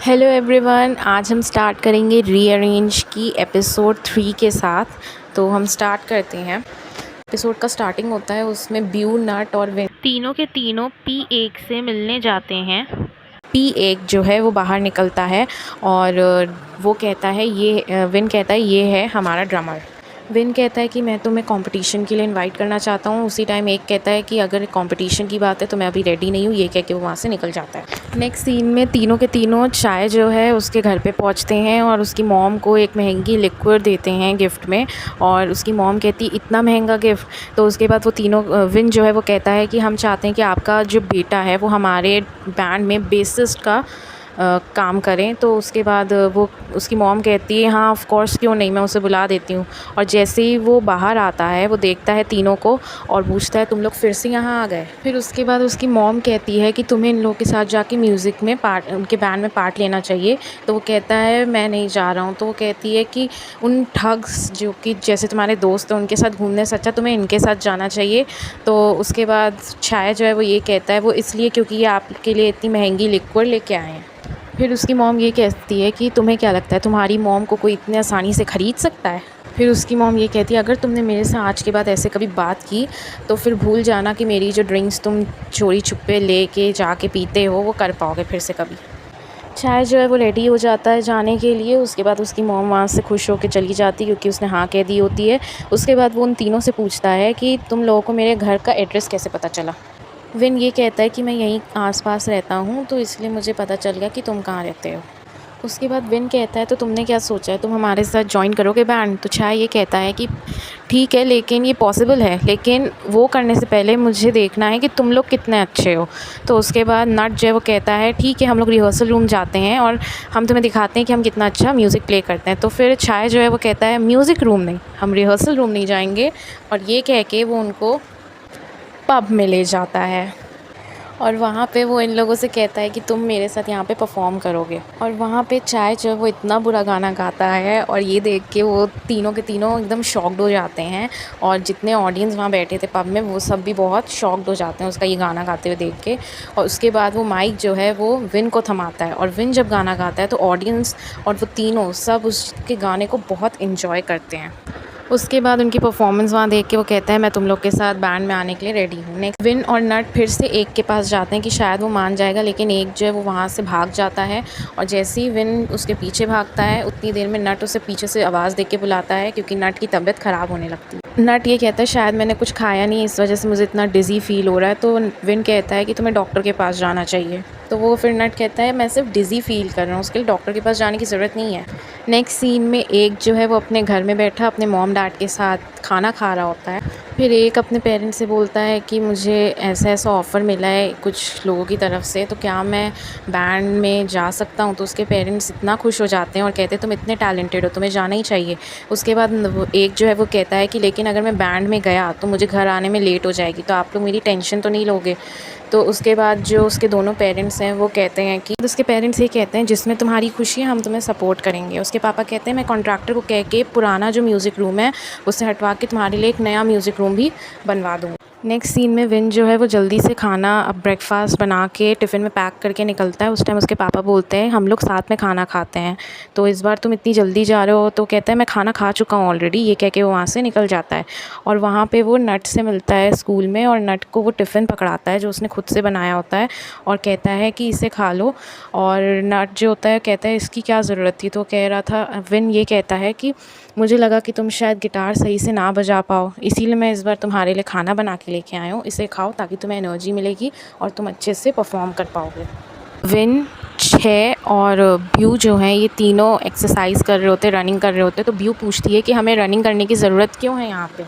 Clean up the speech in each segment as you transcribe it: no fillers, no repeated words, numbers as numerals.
Hello everyone, आज हम start करेंगे रीअरेंज की एपिसोड 3 के साथ। तो हम स्टार्ट करते हैं। एपिसोड का स्टार्टिंग होता है, उसमें ब्यू, नट और विन तीनों के तीनों P1 से मिलने जाते हैं। P1 जो है वो बाहर निकलता है और वो कहता है विन कहता है ये है हमारा ड्रमर। विन कहता है कि मैं तुम्हें कंपटीशन के लिए इनवाइट करना चाहता हूँ। उसी टाइम एक कहता है कि अगर कंपटीशन की बात है तो मैं अभी रेडी नहीं हूँ। ये कह के वो वहाँ से निकल जाता है। नेक्स्ट सीन में तीनों के तीनों चाय जो है उसके घर पे पहुँचते हैं और उसकी मॉम को एक महंगी लिक्विड देते हैं गिफ्ट में। और उसकी मॉम कहती इतना महंगा गिफ्ट। तो उसके बाद वो तीनों विन जो है वो कहता है कि हम चाहते हैं कि आपका जो बेटा है वो हमारे बैंड में बेसिस्ट का काम करें। तो उसके बाद वो उसकी मॉम कहती है हाँ ऑफ़ कोर्स, क्यों नहीं, मैं उसे बुला देती हूँ। और जैसे ही वो बाहर आता है वो देखता है तीनों को और पूछता है तुम लोग फिर से यहाँ आ गए। फिर उसके बाद उसकी मॉम कहती है कि तुम्हें इन लोगों के साथ जाके म्यूज़िक में उनके बैंड में पार्ट लेना चाहिए। तो वो कहता है मैं नहीं जा रहा हूँ। तो वो कहती है कि उन ठग्स जो कि जैसे तुम्हारे दोस्त हैं उनके साथ घूमने से अच्छा तुम्हें इनके साथ जाना चाहिए। तो उसके बाद छाया जो है वो ये कहता है वो इसलिए क्योंकि ये आपके लिए इतनी महंगी लिक्विड लेके आए हैं। फिर उसकी मॉम ये कहती है कि तुम्हें क्या लगता है तुम्हारी मॉम को कोई इतने आसानी से ख़रीद सकता है। फिर उसकी मॉम ये कहती है अगर तुमने मेरे से आज के बाद ऐसे कभी बात की तो फिर भूल जाना कि मेरी जो ड्रिंक्स तुम चोरी छुपे लेके जाके पीते हो वो कर पाओगे फिर से कभी। चाय जो है वो रेडी हो जाता है जाने के लिए। उसके बाद उसकी मॉम वहाँ से खुश होकर चली जाती है क्योंकि उसने हाँ कह दी होती है। उसके बाद वो उन तीनों से पूछता है कि तुम लोगों को मेरे घर का एड्रेस कैसे पता चला। विन ये कहता है कि मैं यहीं आसपास रहता हूँ तो इसलिए मुझे पता चल गया कि तुम कहाँ रहते हो। उसके बाद विन कहता है तो तुमने क्या सोचा है, तुम हमारे साथ जॉइन करोगे बैंड। तो चाय ये कहता है कि ठीक है लेकिन ये पॉसिबल है, लेकिन वो करने से पहले मुझे देखना है कि तुम लोग कितने अच्छे हो। तो उसके बाद नट जो है वो कहता है ठीक है हम लोग रिहर्सल रूम जाते हैं और हम तुम्हें दिखाते हैं कि हम कितना अच्छा म्यूज़िक प्ले करते हैं। तो फिर चाय जो है वो कहता है म्यूज़िक रूम नहीं, हम रिहर्सल रूम नहीं जाएंगे। और ये कह के वो उनको पब में ले जाता है और वहाँ पे वो इन लोगों से कहता है कि तुम मेरे साथ यहाँ पे परफॉर्म करोगे। और वहाँ पे चाय जो है वो इतना बुरा गाना गाता है और ये देख के वो तीनों के तीनों एकदम शॉक्ड हो जाते हैं। और जितने ऑडियंस वहाँ बैठे थे पब में वो सब भी बहुत शॉक्ड हो जाते हैं उसका ये गाना गाते हुए देख के। और उसके बाद वो माइक जो है वो विन को थमाता है और विन जब गाना गाता है तो ऑडियंस और वो तीनों सब उसके गाने को बहुत इन्जॉय करते हैं। उसके बाद उनकी परफॉर्मेंस वहाँ देख के वो कहता है मैं तुम लोग के साथ बैंड में आने के लिए रेडी हूँ। नेक्स्ट विन और नट फिर से एक के पास जाते हैं कि शायद वो मान जाएगा, लेकिन एक जो है वो वहाँ से भाग जाता है। और जैसे ही विन उसके पीछे भागता है उतनी देर में नट उसे पीछे से आवाज़ दे के बुलाता है क्योंकि नट की तबीयत ख़राब होने लगती है। नट ये कहता है शायद मैंने कुछ खाया नहीं, इस वजह से मुझे इतना डिज़ी फील हो रहा है। तो विन कहता है कि तुम्हें डॉक्टर के पास जाना चाहिए। तो वो फिर नट कहता है मैं सिर्फ डिज़ी फील कर रहा हूँ, उसके लिए डॉक्टर के पास जाने की ज़रूरत नहीं है। नेक्स्ट सीन में एक जो है वो अपने घर में बैठा अपने मॉम डैड के साथ खाना खा रहा होता है। फिर एक अपने पेरेंट्स से बोलता है कि मुझे ऐसा ऐसा ऑफ़र मिला है कुछ लोगों की तरफ से, तो क्या मैं बैंड में जा सकता हूँ। तो उसके पेरेंट्स इतना खुश हो जाते हैं और कहते हैं तुम इतने टैलेंटेड हो, तुम्हें जाना ही चाहिए। उसके बाद एक जो है वो कहता है कि लेकिन अगर मैं बैंड में गया तो मुझे घर आने में लेट हो जाएगी, तो आप लोग मेरी टेंशन तो नहीं लोगे। तो उसके बाद जो उसके दोनों पेरेंट्स हैं वो कहते हैं कि उसके पेरेंट्स ये कहते हैं जिसमें तुम्हारी खुशी है हम तुम्हें सपोर्ट करेंगे। उसके पापा कहते हैं मैं कॉन्ट्रैक्टर को कह के पुराना जो म्यूज़िक रूम है उसे हटवा के तुम्हारे लिए एक नया म्यूज़िक रूम भी बनवा दूँगा। नेक्स्ट सीन में विन जो है वो जल्दी से खाना ब्रेकफास्ट बना के टिफ़िन में पैक करके निकलता है। उस टाइम उसके पापा बोलते हैं हम लोग साथ में खाना खाते हैं, तो इस बार तुम इतनी जल्दी जा रहे हो। तो कहता है मैं खाना खा चुका हूँ ऑलरेडी, ये कह के वो वहाँ से निकल जाता है। और वहाँ पे वो नट से मिलता है स्कूल में और नट को वो टिफ़िन पकड़ाता है जो उसने खुद से बनाया होता है और कहता है कि इसे खा लो। और नट जो होता है कहता है इसकी क्या ज़रूरत थी। तो कह रहा था विन ये कहता है कि मुझे लगा कि तुम शायद गिटार सही से ना बजा पाओ, इसीलिए मैं इस बार तुम्हारे लिए खाना बना के लेके आया हूँ, इसे खाओ ताकि तुम्हें एनर्जी मिलेगी और तुम अच्छे से परफॉर्म कर पाओगे। विन, छः और ब्यू जो हैं ये तीनों एक्सरसाइज कर रहे होते, रनिंग कर रहे होते। तो ब्यू पूछती है कि हमें रनिंग करने की ज़रूरत क्यों है यहाँ पे।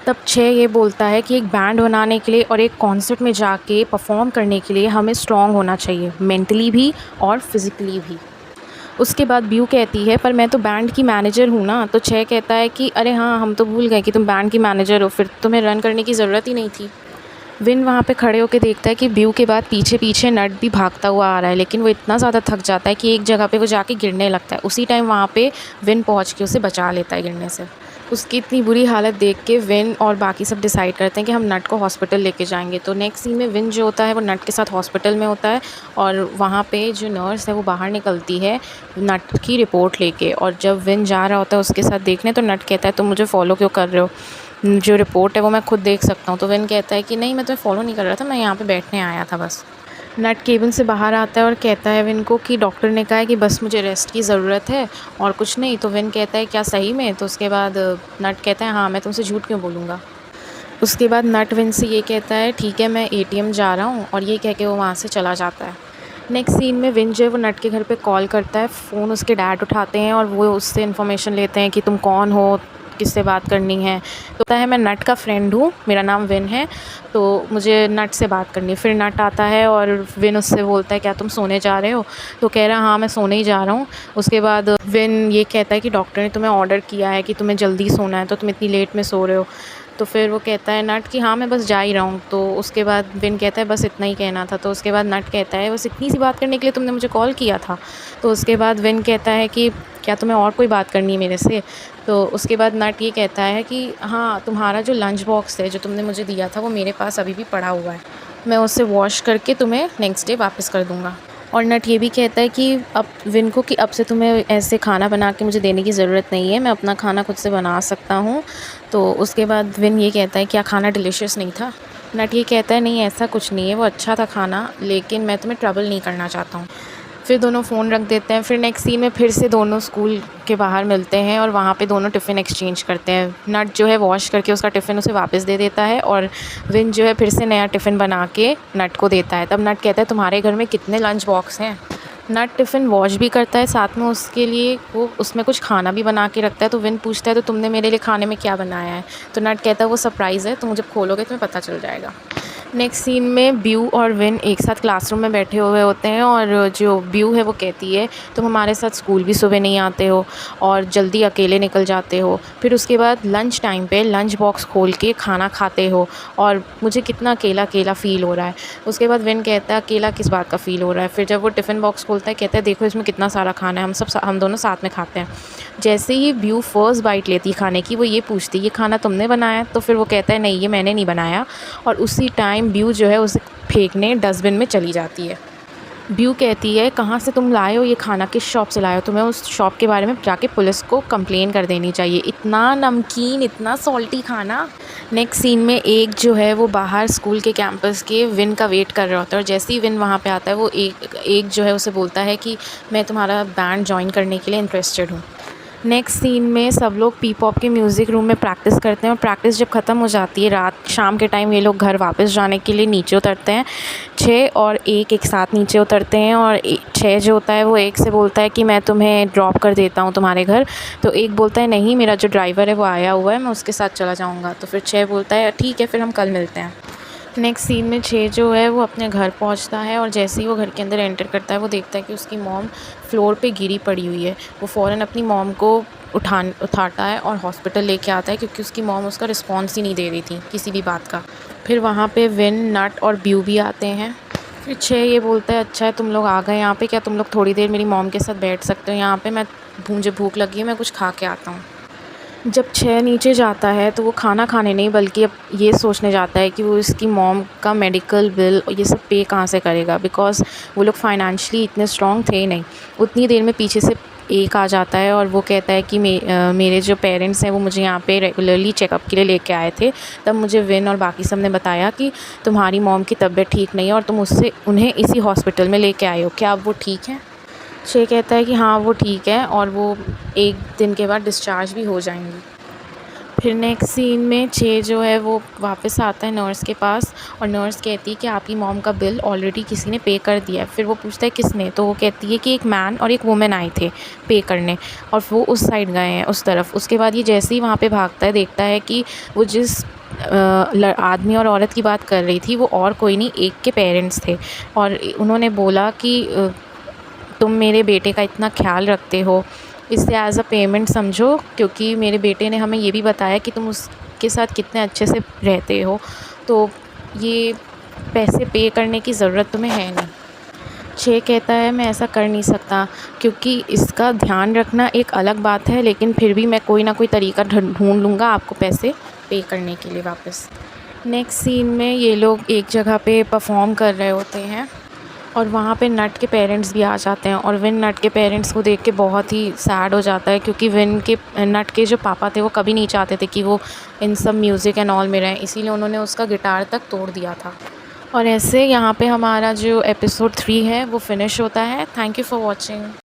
तब छः ये बोलता है कि एक बैंड बनाने के लिए और एक कॉन्सर्ट में जाके परफॉर्म करने के लिए हमें स्ट्रॉन्ग होना चाहिए, मेंटली भी और फिज़िकली भी। उसके बाद ब्यू कहती है पर मैं तो बैंड की मैनेजर हूँ ना। तो छः कहता है कि अरे हाँ हम तो भूल गए कि तुम बैंड की मैनेजर हो, फिर तुम्हें रन करने की ज़रूरत ही नहीं थी। विन वहाँ पे खड़े होकर देखता है कि ब्यू के बाद पीछे पीछे नट भी भागता हुआ आ रहा है, लेकिन वो इतना ज़्यादा थक जाता है कि एक जगह पे वो जाके गिरने लगता है। उसी टाइम वहाँ पे विन पहुँच के उसे बचा लेता है गिरने से। उसकी इतनी बुरी हालत देख के विन और बाकी सब डिसाइड करते हैं कि हम नट को हॉस्पिटल लेके जाएंगे। तो नेक्स्ट सीन में विन जो होता है वो नट के साथ हॉस्पिटल में होता है और वहाँ पे जो नर्स है वो बाहर निकलती है नट की रिपोर्ट लेके, और जब विन जा रहा होता है उसके साथ देखने तो नट कहता है तुम मुझे फ़ॉलो क्यों कर रहे हो, जो रिपोर्ट है वो मैं खुद देख सकता हूँ। तो विन कहता है कि नहीं, मैं तुम्हें फ़ॉलो नहीं कर रहा था, मैं यहाँ पर बैठने आया था बस। नट केबिन से बाहर आता है और कहता है विन को कि डॉक्टर ने कहा है कि बस मुझे रेस्ट की ज़रूरत है और कुछ नहीं। तो विन कहता है क्या सही में? तो उसके बाद नट कहता है हाँ, मैं तुमसे झूठ क्यों बोलूँगा। उसके बाद नट विन से ये कहता है ठीक है, मैं एटीएम जा रहा हूँ, और ये कह के वो वहाँ से चला जाता है। नेक्स्ट सीन में विन जो है वो नट के घर पे कॉल करता है, फ़ोन उसके डैड उठाते हैं और वो उससे इन्फॉर्मेशन लेते हैं कि तुम कौन हो, किससे बात करनी है। तो कहता है मैं नट का फ्रेंड हूँ, मेरा नाम विन है, तो मुझे नट से बात करनी है। फिर नट आता है और विन उससे बोलता है क्या तुम सोने जा रहे हो? तो कह रहा है हाँ, मैं सोने ही जा रहा हूँ। उसके बाद विन ये कहता है कि डॉक्टर ने तुम्हें ऑर्डर किया है कि तुम्हें जल्दी सोना है, तो तुम इतनी लेट में सो रहे हो। तो फिर वो कहता है नट कि हाँ, मैं बस जा ही रहा हूँ। तो उसके बाद विन कहता है बस इतना ही कहना था। तो उसके बाद नट कहता है बस इतनी सी बात करने के लिए तुमने मुझे कॉल किया था? तो उसके बाद विन कहता है कि क्या तुम्हें और कोई बात करनी है मेरे से? तो उसके बाद नट ये कहता है कि हाँ, तुम्हारा जो लंच बॉक्स है जो तुमने मुझे दिया था वो मेरे पास अभी भी पड़ा हुआ है, मैं उसे वॉश करके तुम्हें नेक्स्ट डे वापस कर दूँगा। और नट ये भी कहता है कि अब विन को कि अब से तुम्हें ऐसे खाना बना के मुझे देने की ज़रूरत नहीं है, मैं अपना खाना खुद से बना सकता हूँ। तो उसके बाद विन ये कहता है क्या खाना डिलीशियस नहीं था? नट ये कहता है नहीं, ऐसा कुछ नहीं है, वो अच्छा था खाना, लेकिन मैं तुम्हें ट्रबल नहीं करना चाहता हूँ। फिर दोनों फ़ोन रख देते हैं। फिर नेक्स्ट सीन में फिर से दोनों स्कूल के बाहर मिलते हैं और वहाँ पे दोनों टिफ़िन एक्सचेंज करते हैं। नट जो है वॉश करके उसका टिफ़िन उसे वापस दे देता है और विन जो है फिर से नया टिफ़िन बना के नट को देता है। तब नट कहता है तुम्हारे घर में कितने लंच बॉक्स हैं? नट टिफ़िन वॉश भी करता है, साथ में उसके लिए वो उसमें कुछ खाना भी बना के रखता है। तो विन पूछता है तो तुमने मेरे लिए खाने में क्या बनाया है? तो नट कहता है वो सरप्राइज़ है, तुम जब खोलोगे तुम्हें पता चल जाएगा। नेक्स्ट सीन में ब्यू और विन एक साथ क्लासरूम में बैठे हुए होते हैं और जो ब्यू है वो कहती है तुम हमारे साथ स्कूल भी सुबह नहीं आते हो और जल्दी अकेले निकल जाते हो, फिर उसके बाद लंच टाइम पे लंच बॉक्स खोल के खाना खाते हो और मुझे कितना अकेला अकेला फ़ील हो रहा है। उसके बाद विन कहता है अकेला किस बात का फ़ील हो रहा है? फिर जब वो टिफ़िन बॉक्स खोलता है कहता है देखो इसमें कितना सारा खाना है, हम दोनों साथ में खाते हैं। जैसे ही ब्यू फर्स्ट बाइट लेती है खाने की, वो ये पूछती ये खाना तुमने बनाया? तो फिर वो कहता है नहीं, ये मैंने नहीं बनाया, और उसी टाइम ब्यू जो है उसे फेंकने डस्टबिन में चली जाती है। ब्यू कहती है कहाँ से तुम लाए हो ये खाना, किस शॉप से लाए हो? तुम्हें उस शॉप के बारे में जाके पुलिस को कंप्लेन कर देनी चाहिए, इतना नमकीन इतना सॉल्टी खाना। नेक्स्ट सीन में एक जो है वो बाहर स्कूल के कैंपस के विन का वेट कर रहा होता है और जैसे ही विन वहाँ पे आता है वो एक जो है उसे बोलता है कि मैं तुम्हारा बैंड ज्वाइन करने के लिए इंटरेस्टेड हूँ। नेक्स्ट सीन में सब लोग पी पॉप के म्यूज़िक रूम में प्रैक्टिस करते हैं और प्रैक्टिस जब ख़त्म हो जाती है रात शाम के टाइम ये लोग घर वापस जाने के लिए नीचे उतरते हैं। 6 और 1 एक साथ नीचे उतरते हैं और 6 जो होता है वो 1 से बोलता है कि मैं तुम्हें ड्रॉप कर देता हूँ तुम्हारे घर। तो 1 बोलता है नहीं, मेरा जो ड्राइवर है वो आया हुआ है, मैं उसके साथ चला जाऊँगा। तो फिर 6 बोलता है ठीक है, फिर हम कल मिलते हैं। नेक्स्ट सीन में 6 जो है वो अपने घर पहुंचता है और जैसे ही वो घर के अंदर एंटर करता है वो देखता है कि उसकी मॉम फ्लोर पे गिरी पड़ी हुई है। वो फ़ौरन अपनी मॉम को उठाता है और हॉस्पिटल लेके आता है क्योंकि उसकी मॉम उसका रिस्पॉन्स ही नहीं दे रही थी किसी भी बात का। फिर वहाँ पे विन, नट और ब्यू भी आते हैं। फिर 6 ये बोलता है अच्छा है तुम लोग आ गए यहाँ पे, क्या तुम लोग थोड़ी देर मेरी मॉम के साथ बैठ सकते हो यहाँ पे? मुझे भूख लगी है, मैं कुछ खा के आता हूँ। जब 6 नीचे जाता है तो वो खाना खाने नहीं बल्कि अब ये सोचने जाता है कि वो इसकी मॉम का मेडिकल बिल और ये सब पे कहाँ से करेगा, बिकॉज़ वो लोग फाइनेंशियली इतने स्ट्रॉन्ग थे नहीं। उतनी देर में पीछे से 1 आ जाता है और वो कहता है कि मेरे जो पेरेंट्स हैं वो मुझे यहाँ पे रेगुलरली चेकअप के लिए लेके आए थे। तब मुझे विन और बाकी सब ने बताया कि तुम्हारी मॉम की तबीयत ठीक नहीं है और तुम उन्हें इसी हॉस्पिटल में लेके आए हो, क्या अब वो ठीक है? 6 कहता है कि हाँ वो ठीक है और वो 1 दिन के बाद डिस्चार्ज भी हो जाएंगी। फिर नेक्स्ट सीन में 6 जो है वो वापस आता है नर्स के पास और नर्स कहती है कि आपकी मॉम का बिल ऑलरेडी किसी ने पे कर दिया है। फिर वो पूछता है किसने? तो वो कहती है कि एक मैन और एक वुमेन आए थे पे करने और वो उस साइड गए हैं उस तरफ। उसके बाद ये जैसे ही वहाँ पे भागता है देखता है कि वो जिस आदमी और औरत की बात कर रही थी वो और कोई नहीं, एक के पेरेंट्स थे और उन्होंने बोला कि तुम मेरे बेटे का इतना ख्याल रखते हो, इसे एज़ अ पेमेंट समझो, क्योंकि मेरे बेटे ने हमें ये भी बताया कि तुम उसके साथ कितने अच्छे से रहते हो, तो ये पैसे पे करने की ज़रूरत तुम्हें है नहीं। छे कहता है मैं ऐसा कर नहीं सकता, क्योंकि इसका ध्यान रखना एक अलग बात है, लेकिन फिर भी मैं कोई ना कोई तरीका ढूंढ लूँगा आपको पैसे पे करने के लिए वापस। नेक्स्ट सीन में ये लोग एक जगह पे परफॉर्म कर रहे होते हैं और वहाँ पे नट के पेरेंट्स भी आ जाते हैं और विन नट के पेरेंट्स को देख के बहुत ही सैड हो जाता है, क्योंकि नट के जो पापा थे वो कभी नहीं चाहते थे कि वो इन सब म्यूज़िक एंड ऑल में रहें, इसीलिए उन्होंने उसका गिटार तक तोड़ दिया था। और ऐसे यहाँ पे हमारा जो एपिसोड 3 है वो फिनिश होता है। Thank you for watching.